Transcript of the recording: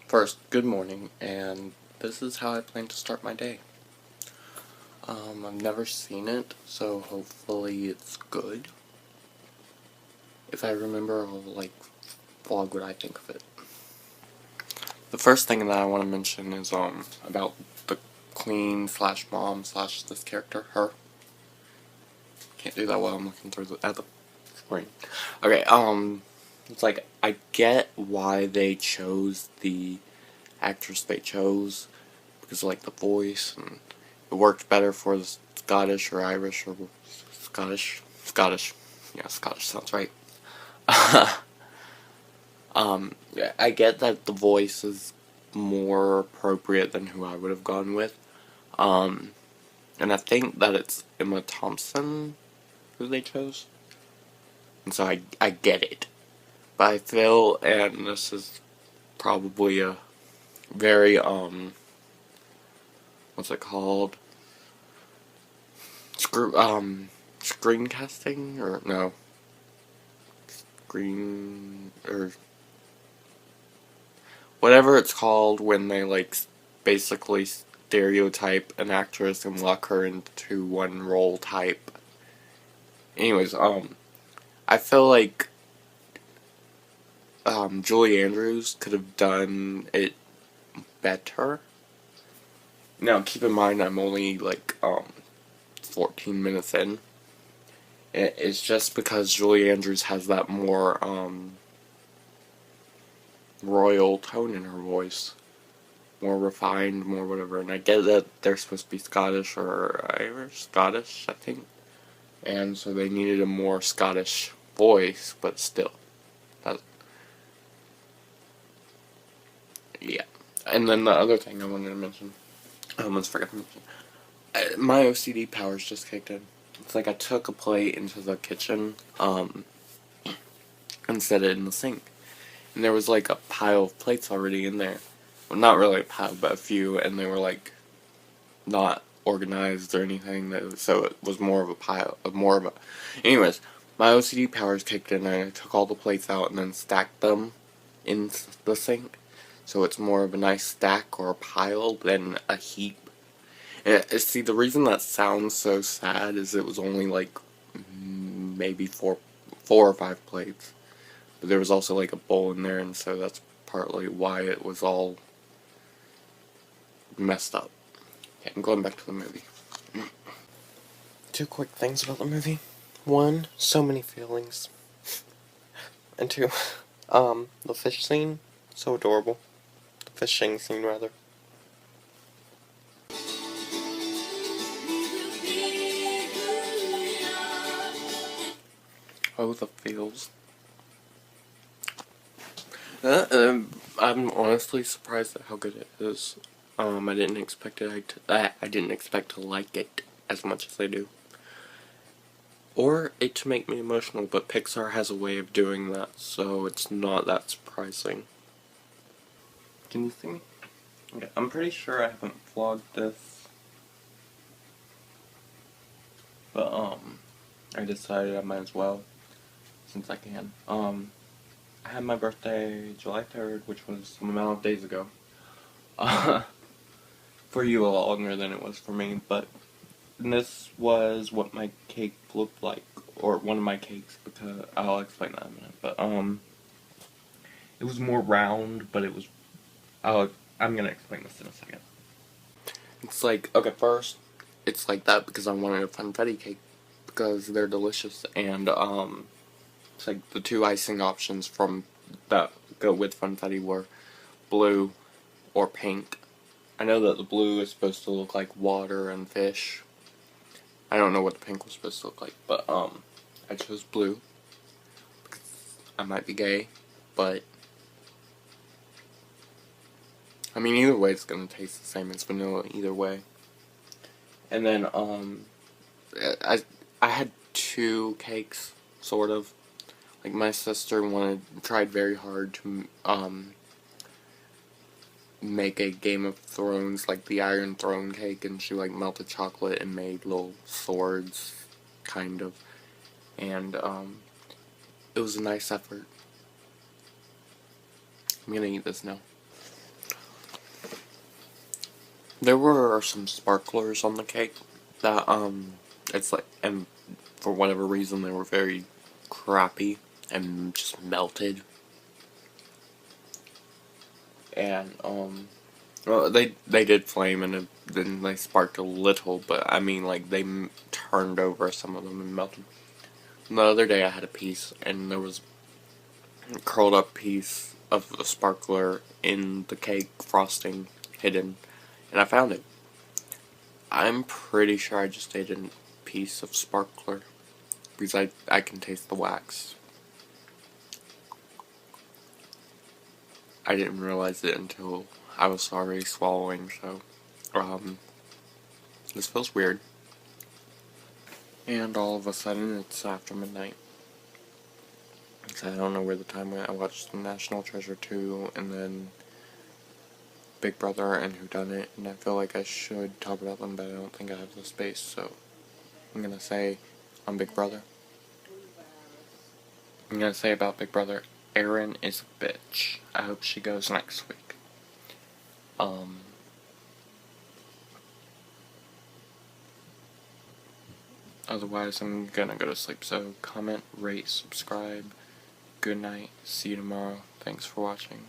First, good morning, and this is how I plan to start my day. I've never seen it, so hopefully it's good. If I remember, I'll, vlog what I think of it. The first thing that I want to mention is, about the queen slash mom slash this character, her. Can't do that while I'm looking through at the screen. Okay, it's like, I get why they chose the actress they chose, because of, the voice, and it worked better for the Scottish or Irish or Scottish. Yeah, Scottish sounds right. Yeah, I get that the voice is more appropriate than who I would have gone with. And I think that it's Emma Thompson who they chose. And so I get it. But I feel, and this is probably a very, what's it called? Screencasting? Or, no. Whatever it's called when they, basically stereotype an actress and lock her into one role type. Anyways, I feel like, Julie Andrews could have done it better. Now, keep in mind, I'm only, 14 minutes in. It's just because Julie Andrews has that more, royal tone in her voice. More refined, more whatever. And I get that they're supposed to be Scottish or Irish. Scottish, I think. And so they needed a more Scottish voice, but still. Yeah. And then the other thing I wanted to mention, I almost forgot to mention, my OCD powers just kicked in. It's like I took a plate into the kitchen, and set it in the sink. And there was a pile of plates already in there. Well, not really a pile, but a few, and they were not organized or anything, so it was more of a pile, anyways, my OCD powers kicked in, and I took all the plates out and then stacked them in the sink. So it's more of a nice stack or a pile than a heap. And see, the reason that sounds so sad is it was only maybe four or five plates. But there was also a bowl in there, and so that's partly why it was all messed up. Okay, I'm going back to the movie. Two quick things about the movie. One, so many feelings. And two, the fish scene, so adorable. The fishing scene, rather. Oh, the feels. I'm honestly surprised at how good it is. I didn't expect it. I didn't expect to like it as much as I do, or it to make me emotional. But Pixar has a way of doing that, so it's not that surprising. Can you see me? Okay, I'm pretty sure I haven't vlogged this, but I decided I might as well, since I can. I had my birthday July 3rd, which was some amount of days ago. For you, a lot longer than it was for me, but this was what my cake looked like, or one of my cakes, because I'll explain that in a minute. But it was more round, but it was. I'm gonna explain this in a second. It's okay, first, it's like that because I wanted a funfetti cake because they're delicious, and it's the two icing options from that go with funfetti were blue or pink. I know that the blue is supposed to look like water and fish. I don't know what the pink was supposed to look like, but I chose blue because I might be gay, but I mean, either way it's gonna taste the same as vanilla either way. And then I had two cakes, sort of. My sister tried very hard to make a Game of Thrones, the Iron Throne cake, and she melted chocolate and made little swords, kind of. And it was a nice effort. I'm gonna eat this now. There were some sparklers on the cake that, it's like, and for whatever reason they were very crappy and just melted. And, well, they did flame and then they sparked a little, but I mean, like, they turned over some of them and melted. And the other day I had a piece and there was a curled up piece of the sparkler in the cake frosting hidden, and I found it. I'm pretty sure I just ate a piece of sparkler because I can taste the wax. I didn't realize it until I was already swallowing, so this feels weird. And all of a sudden it's after midnight. So I don't know where the time went. I watched National Treasure 2 and then Big Brother and Whodunit, and I feel like I should talk about them, but I don't think I have the space, so I'm gonna say on Big Brother. I'm gonna say about Big Brother, Arryn is a bitch. I hope she goes next week. Otherwise, I'm gonna go to sleep, so comment, rate, subscribe. Good night. See you tomorrow. Thanks for watching.